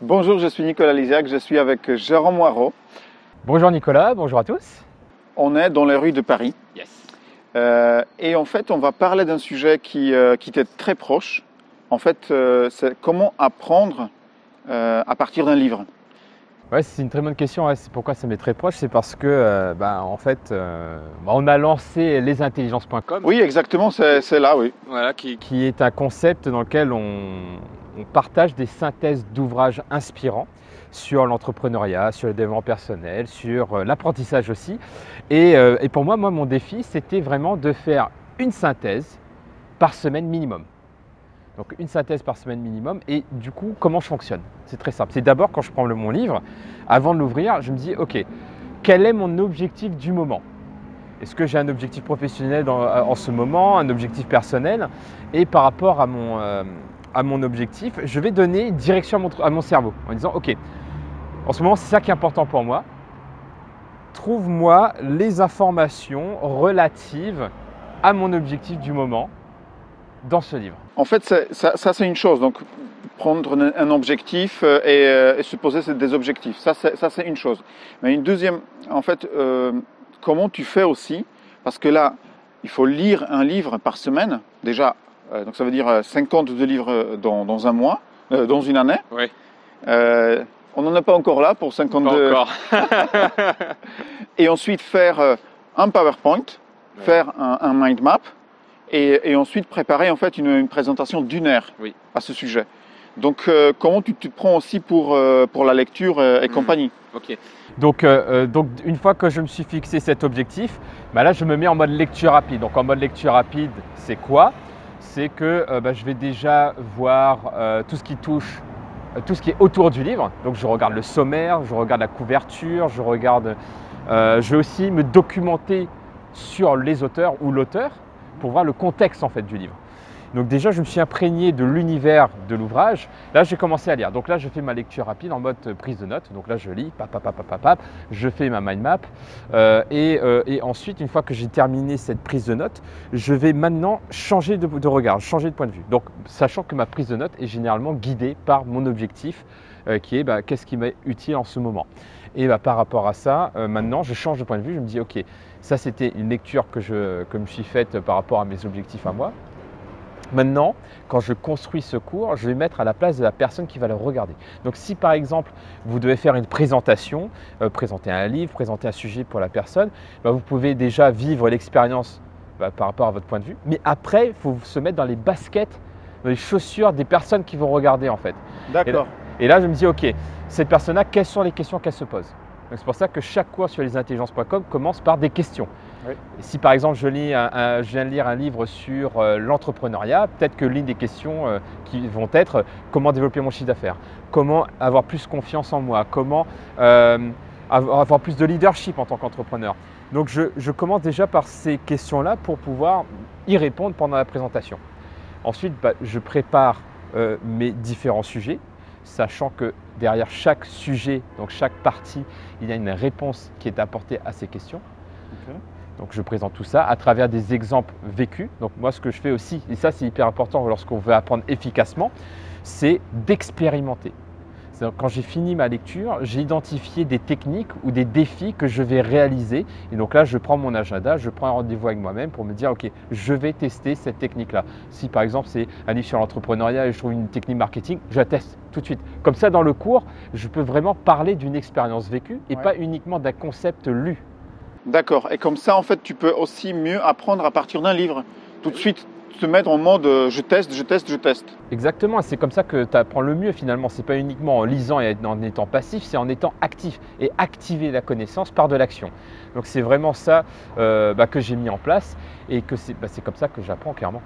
Bonjour, je suis Nicolas Lisiac, je suis avec Jérôme Moirot. Bonjour Nicolas, bonjour à tous. On est dans les rues de Paris. Yes. Et en fait, on va parler d'un sujet qui t'est très proche. En fait, c'est comment apprendre à partir d'un livre. Ouais, c'est une très bonne question. Ouais. C'est pourquoi ça m'est très proche, c'est parce que on a lancé lesintelligences.com. Oui, exactement, c'est là, oui. Voilà, qui est un concept dans lequel on partage des synthèses d'ouvrages inspirants sur l'entrepreneuriat, sur le développement personnel, sur l'apprentissage aussi. Et pour moi, mon défi, c'était vraiment de faire une synthèse par semaine minimum. Donc une synthèse par semaine minimum. Et du coup, comment je fonctionne? C'est très simple. C'est d'abord quand je prends mon livre, avant de l'ouvrir, je me dis ok, quel est mon objectif du moment? Est-ce que j'ai un objectif professionnel en ce moment, un objectif personnel? Et par rapport à mon objectif, je vais donner une direction à mon cerveau en disant ok, en ce moment c'est ça qui est important pour moi. Trouve-moi les informations relatives à mon objectif du moment dans ce livre. En fait, ça c'est une chose. Donc, prendre un objectif et se poser des objectifs, ça c'est une chose. Mais une deuxième, en fait, comment tu fais aussi? Parce que là, il faut lire un livre par semaine, déjà. Donc ça veut dire 52 livres dans un mois, dans une année. Oui. On n'en est pas encore là pour 52. Pas encore. Et ensuite faire un PowerPoint, Ouais. faire un mind map et ensuite préparer en fait une présentation d'1 heure Oui. à ce sujet. Donc comment tu te prends aussi pour la lecture et compagnie? Ok. Donc une fois que je me suis fixé cet objectif, là je me mets en mode lecture rapide. Donc en mode lecture rapide, c'est quoi? C'est que je vais déjà voir tout ce qui touche, tout ce qui est autour du livre. Donc je regarde le sommaire, je regarde la couverture, je vais aussi me documenter sur les auteurs ou l'auteur pour voir le contexte en fait du livre. Donc déjà, je me suis imprégné de l'univers de l'ouvrage. Là, j'ai commencé à lire. Donc là, je fais ma lecture rapide en mode prise de notes. Donc là, je lis, je fais ma mind map. Et ensuite, une fois que j'ai terminé cette prise de notes, je vais maintenant changer de regard, changer de point de vue. Donc, sachant que ma prise de notes est généralement guidée par mon objectif, qui est qu'est-ce qui m'est utile en ce moment. Et par rapport à ça, maintenant, je change de point de vue. Je me dis, ok, ça c'était une lecture que je me suis faite par rapport à mes objectifs à moi. Maintenant, quand je construis ce cours, je vais mettre à la place de la personne qui va le regarder. Donc si par exemple, vous devez faire une présentation, présenter un livre, présenter un sujet pour la personne, vous pouvez déjà vivre l'expérience par rapport à votre point de vue. Mais après, il faut se mettre dans les baskets, dans les chaussures des personnes qui vont regarder en fait. D'accord. Et là, je me dis, ok, cette personne-là, quelles sont les questions qu'elle se pose? C'est pour ça que chaque cours sur lesintelligences.com commence par des questions. Oui. Si par exemple je viens de lire un livre sur l'entrepreneuriat, peut-être que l'une des questions qui vont être comment développer mon chiffre d'affaires, comment avoir plus confiance en moi, comment avoir plus de leadership en tant qu'entrepreneur. Donc je commence déjà par ces questions-là pour pouvoir y répondre pendant la présentation. Ensuite, je prépare mes différents sujets, sachant que derrière chaque sujet, donc chaque partie, il y a une réponse qui est apportée à ces questions. Okay. Donc je présente tout ça à travers des exemples vécus. Donc moi ce que je fais aussi, et ça c'est hyper important lorsqu'on veut apprendre efficacement, c'est d'expérimenter. Quand j'ai fini ma lecture, j'ai identifié des techniques ou des défis que je vais réaliser. Et donc là, je prends mon agenda, je prends un rendez-vous avec moi-même pour me dire, ok, je vais tester cette technique-là. Si par exemple c'est un livre sur l'entrepreneuriat et je trouve une technique marketing, je la teste tout de suite. Comme ça, dans le cours, je peux vraiment parler d'une expérience vécue et pas uniquement d'un concept lu. D'accord. Et comme ça, en fait, tu peux aussi mieux apprendre à partir d'un livre. Tout de suite, te mettre en mode je teste, je teste, je teste. Exactement, c'est comme ça que tu apprends le mieux finalement. C'est pas uniquement en lisant et en étant passif, c'est en étant actif et activer la connaissance par de l'action. Donc c'est vraiment ça que j'ai mis en place et que c'est comme ça que j'apprends clairement.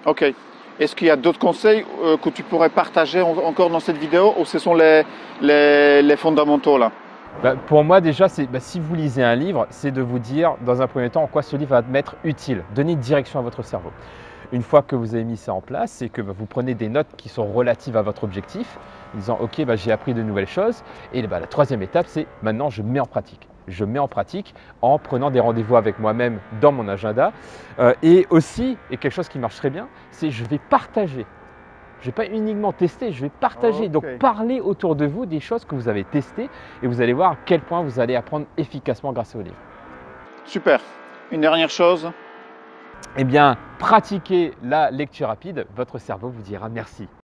Ok. Est-ce qu'il y a d'autres conseils que tu pourrais partager encore dans cette vidéo ou ce sont les fondamentaux là? Pour moi déjà, si vous lisez un livre, c'est de vous dire dans un premier temps en quoi ce livre va m'être utile, donner une direction à votre cerveau. Une fois que vous avez mis ça en place, c'est que vous prenez des notes qui sont relatives à votre objectif, en disant ok, j'ai appris de nouvelles choses. Et la troisième étape, c'est maintenant je mets en pratique. Je mets en pratique en prenant des rendez-vous avec moi-même dans mon agenda. Et aussi, et quelque chose qui marche très bien, c'est je vais partager Je ne vais pas uniquement tester, je vais partager. Ok. Donc, parlez autour de vous des choses que vous avez testées et vous allez voir à quel point vous allez apprendre efficacement grâce au livre. Super. Une dernière chose. Eh bien, pratiquez la lecture rapide, votre cerveau vous dira merci.